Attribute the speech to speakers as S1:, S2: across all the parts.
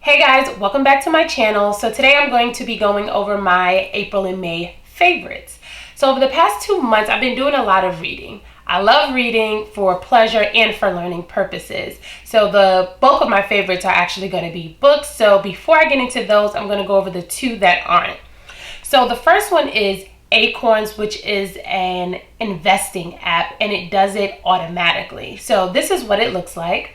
S1: Hey guys, welcome back to my channel. So today I'm going to be going over my April and May favorites. So over the past 2 months, I've been doing a lot of reading. I love reading for pleasure and for learning purposes. So the bulk of my favorites are actually going to be books. So before I get into those, I'm going to go over the two that aren't. So the first one is Acorns, which is an investing app, and it does it automatically. So this is what it looks like.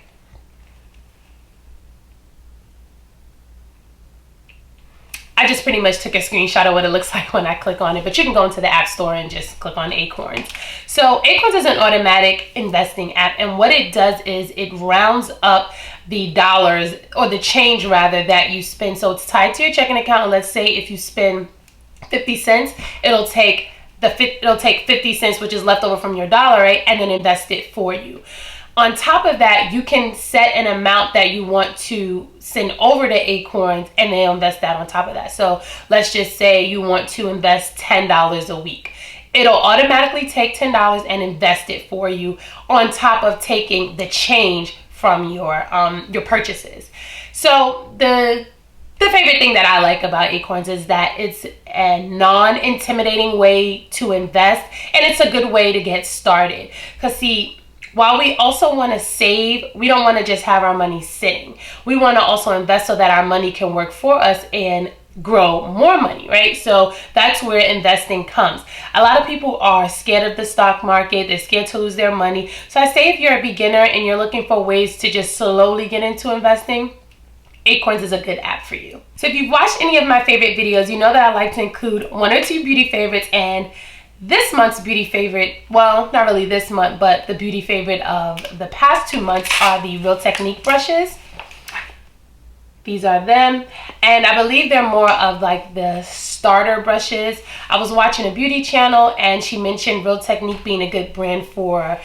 S1: I just pretty much took a screenshot of what it looks like when I click on it, but you can go into the app store and just click on Acorns. So Acorns is an automatic investing app, and what it does is it rounds up the dollars, or the change rather, that you spend. So it's tied to your checking account, and let's say if you spend 50 cents, it'll take 50 cents, which is left over from your dollar, right, and then invest it for you. On top of that, you can set an amount that you want to send over to Acorns, and they'll invest that on top of that. So let's just say you want to invest $10 a week. It'll automatically take $10 and invest it for you, on top of taking the change from your purchases. So the favorite thing that I like about Acorns is that it's a non-intimidating way to invest, and it's a good way to get started. Because see, while we also want to save, we don't want to just have our money sitting. We want to also invest so that our money can work for us and grow more money, right? So that's where investing comes. A lot of people are scared of the stock market. They're scared to lose their money. So I say if you're a beginner and you're looking for ways to just slowly get into investing, Acorns is a good app for you. So if you've watched any of my favorite videos, you know that I like to include 1 or 2 beauty favorites, and this month's beauty favorite, well, not really this month, but the beauty favorite of the past 2 months are the Real Technique brushes. These are them, and I believe they're more of like the starter brushes. I was watching a beauty channel and she mentioned Real Technique being a good brand for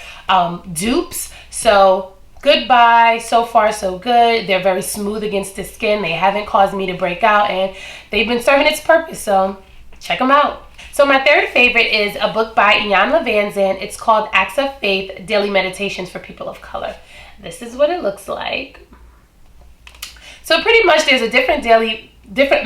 S1: dupes. So good buy, so far so good. They're very smooth against the skin. They haven't caused me to break out, and they've been serving its purpose, so check them out. So my third favorite is a book by Iyanla Vanzant. It's called Acts of Faith, Daily Meditations for People of Color. This is what it looks like. So pretty much there's a different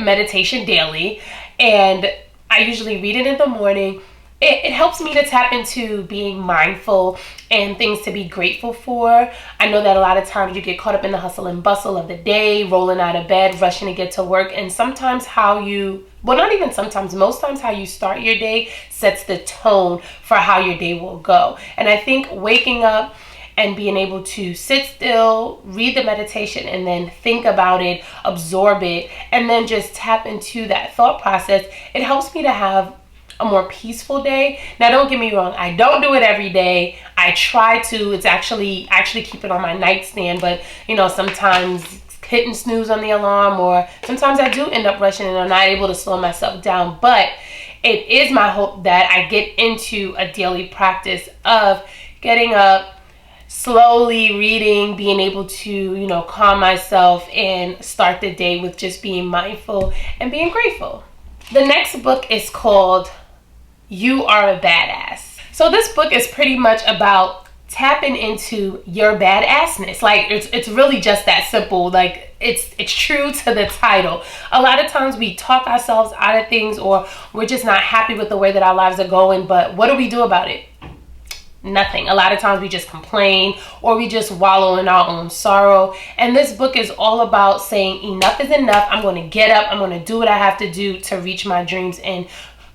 S1: meditation daily, and I usually read it in the morning. It helps me to tap into being mindful and things to be grateful for. I know that a lot of times you get caught up in the hustle and bustle of the day, rolling out of bed, rushing to get to work, and sometimes most times how you start your day sets the tone for how your day will go. And I think waking up and being able to sit still, read the meditation, and then think about it, absorb it, and then just tap into that thought process, it helps me to have a more peaceful day. Now don't get me wrong, I don't do it every day. I try to. It's actually keep it on my nightstand, but you know, sometimes hitting snooze on the alarm, or sometimes I do end up rushing and I'm not able to slow myself down. But it is my hope that I get into a daily practice of getting up, slowly reading, being able to, you know, calm myself and start the day with just being mindful and being grateful. The next book is called You Are a Badass. So this book is pretty much about tapping into your badassness. Like it's really just that simple. Like it's true to the title. A lot of times we talk ourselves out of things, or we're just not happy with the way that our lives are going, but what do we do about it? Nothing. A lot of times we just complain, or we just wallow in our own sorrow. And this book is all about saying enough is enough. I'm going to get up. I'm going to do what I have to do to reach my dreams and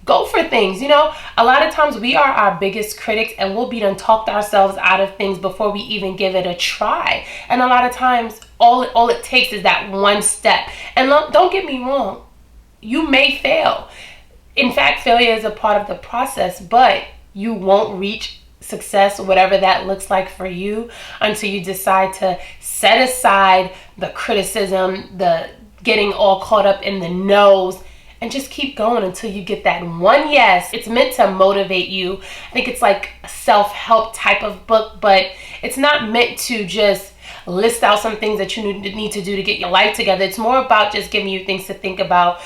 S1: go for things. You know, a lot of times we are our biggest critics, and we'll be done talked ourselves out of things before we even give it a try. And a lot of times all it takes is that one step. And don't get me wrong, you may fail. In fact, failure is a part of the process, but you won't reach success, whatever that looks like for you, until you decide to set aside the criticism, the getting all caught up in the no's, and just keep going until you get that one yes. It's meant to motivate you. I think it's like a self-help type of book, but it's not meant to just list out some things that you need to do to get your life together. It's more about just giving you things to think about,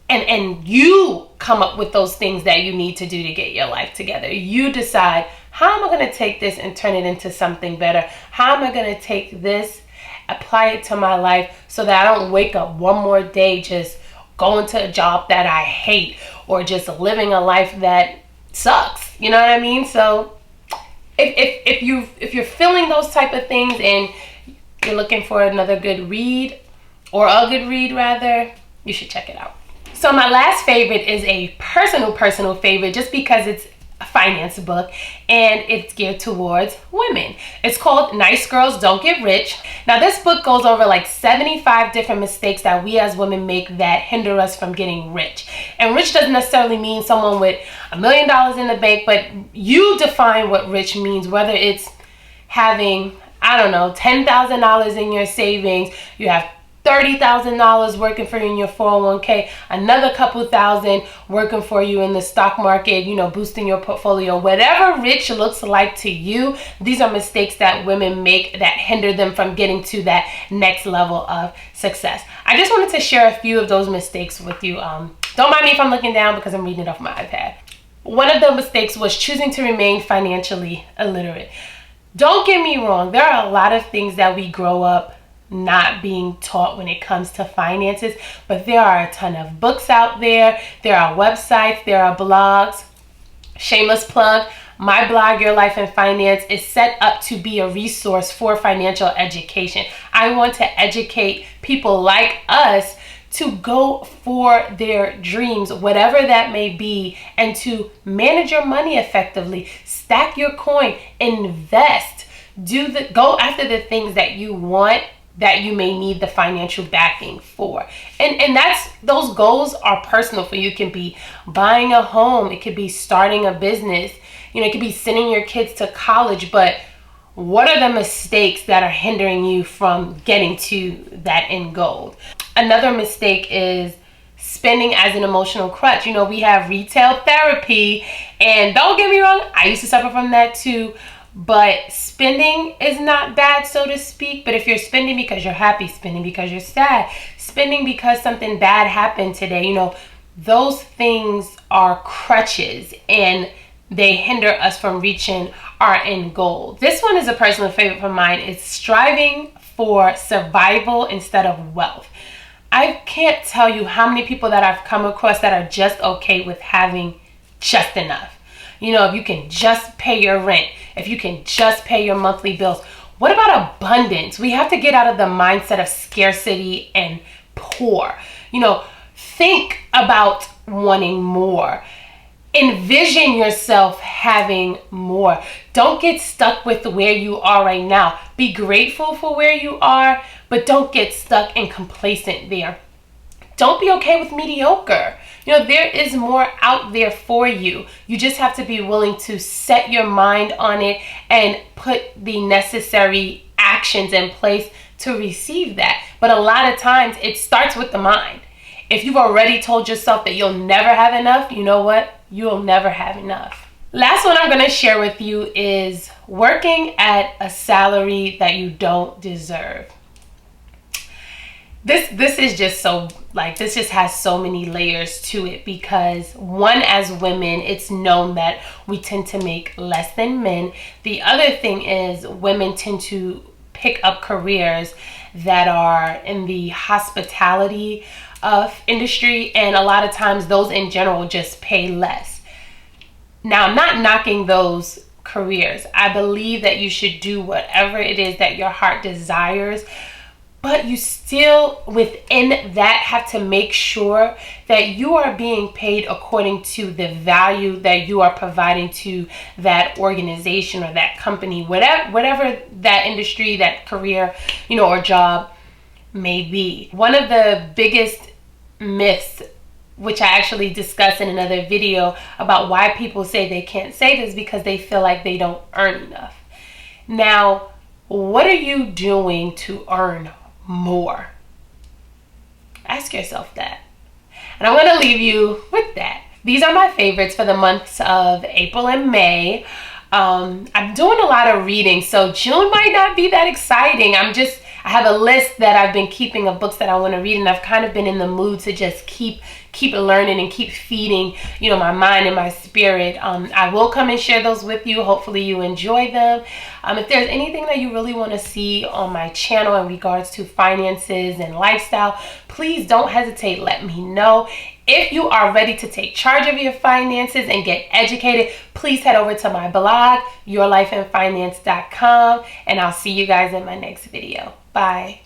S1: and you come up with those things that you need to do to get your life together. You decide, how am I going to take this and turn it into something better? How am I going to take this apply it to my life so that I don't wake up one more day just going to a job that I hate or just living a life that sucks. You know what I mean? So if you're feeling those type of things and you're looking for another good read, or a good read rather, you should check it out. So my last favorite is a personal favorite, just because it's a finance book and it's geared towards women. It's called Nice Girls Don't Get Rich. Now this book goes over like 75 different mistakes that we as women make that hinder us from getting rich. And rich doesn't necessarily mean someone with $1 million in the bank, but you define what rich means, whether it's having, I don't know, $10,000 in your savings, you have $30,000 working for you in your 401k, another couple thousand working for you in the stock market, you know, boosting your portfolio. Whatever rich looks like to you, these are mistakes that women make that hinder them from getting to that next level of success. I just wanted to share a few of those mistakes with you. Don't mind me if I'm looking down because I'm reading it off my iPad. One of the mistakes was choosing to remain financially illiterate. Don't get me wrong, there are a lot of things that we grow up not being taught when it comes to finances, but there are a ton of books out there. There are websites, there are blogs. Shameless plug, my blog, Your Life in Finance, is set up to be a resource for financial education. I want to educate people like us to go for their dreams, whatever that may be, and to manage your money effectively, stack your coin, invest, go after the things that you want, that you may need the financial backing for. And those goals are personal for you. It can be buying a home, it could be starting a business, you know, it could be sending your kids to college, but what are the mistakes that are hindering you from getting to that end goal? Another mistake is spending as an emotional crutch. You know, we have retail therapy, and don't get me wrong, I used to suffer from that too. But spending is not bad, so to speak. But if you're spending because you're happy, spending because you're sad, spending because something bad happened today, you know, those things are crutches and they hinder us from reaching our end goal. This one is a personal favorite of mine. It's striving for survival instead of wealth. I can't tell you how many people that I've come across that are just okay with having just enough. You know, if you can just pay your rent, if you can just pay your monthly bills. What about abundance? We have to get out of the mindset of scarcity and poor. You know, think about wanting more. Envision yourself having more. Don't get stuck with where you are right now. Be grateful for where you are, but don't get stuck and complacent there. Don't be okay with mediocre. You know, there is more out there for you. You just have to be willing to set your mind on it and put the necessary actions in place to receive that. But a lot of times it starts with the mind. If you've already told yourself that you'll never have enough, you know what? You'll never have enough. Last one I'm going to share with you is working at a salary that you don't deserve. This is just so, like, this just has so many layers to it, because one, as women, it's known that we tend to make less than men. The other thing is women tend to pick up careers that are in the hospitality industry, and a lot of times those in general just pay less. Now, I'm not knocking those careers. I believe that you should do whatever it is that your heart desires, but you still within that have to make sure that you are being paid according to the value that you are providing to that organization or that company, whatever that industry, that career, you know, or job may be. One of the biggest myths, which I actually discussed in another video, about why people say they can't save, is because they feel like they don't earn enough. Now, what are you doing to earn more? Ask yourself that. And I'm going to leave you with that. These are my favorites for the months of April and May. I'm doing a lot of reading, so June might not be that exciting. I have a list that I've been keeping of books that I want to read, and I've kind of been in the mood to just keep keep learning and keep feeding, you know, my mind and my spirit. I will come and share those with you. Hopefully you enjoy them. If there's anything that you really want to see on my channel in regards to finances and lifestyle, please don't hesitate. Let me know. If you are ready to take charge of your finances and get educated, please head over to my blog, yourlifeandfinance.com, and I'll see you guys in my next video. Bye.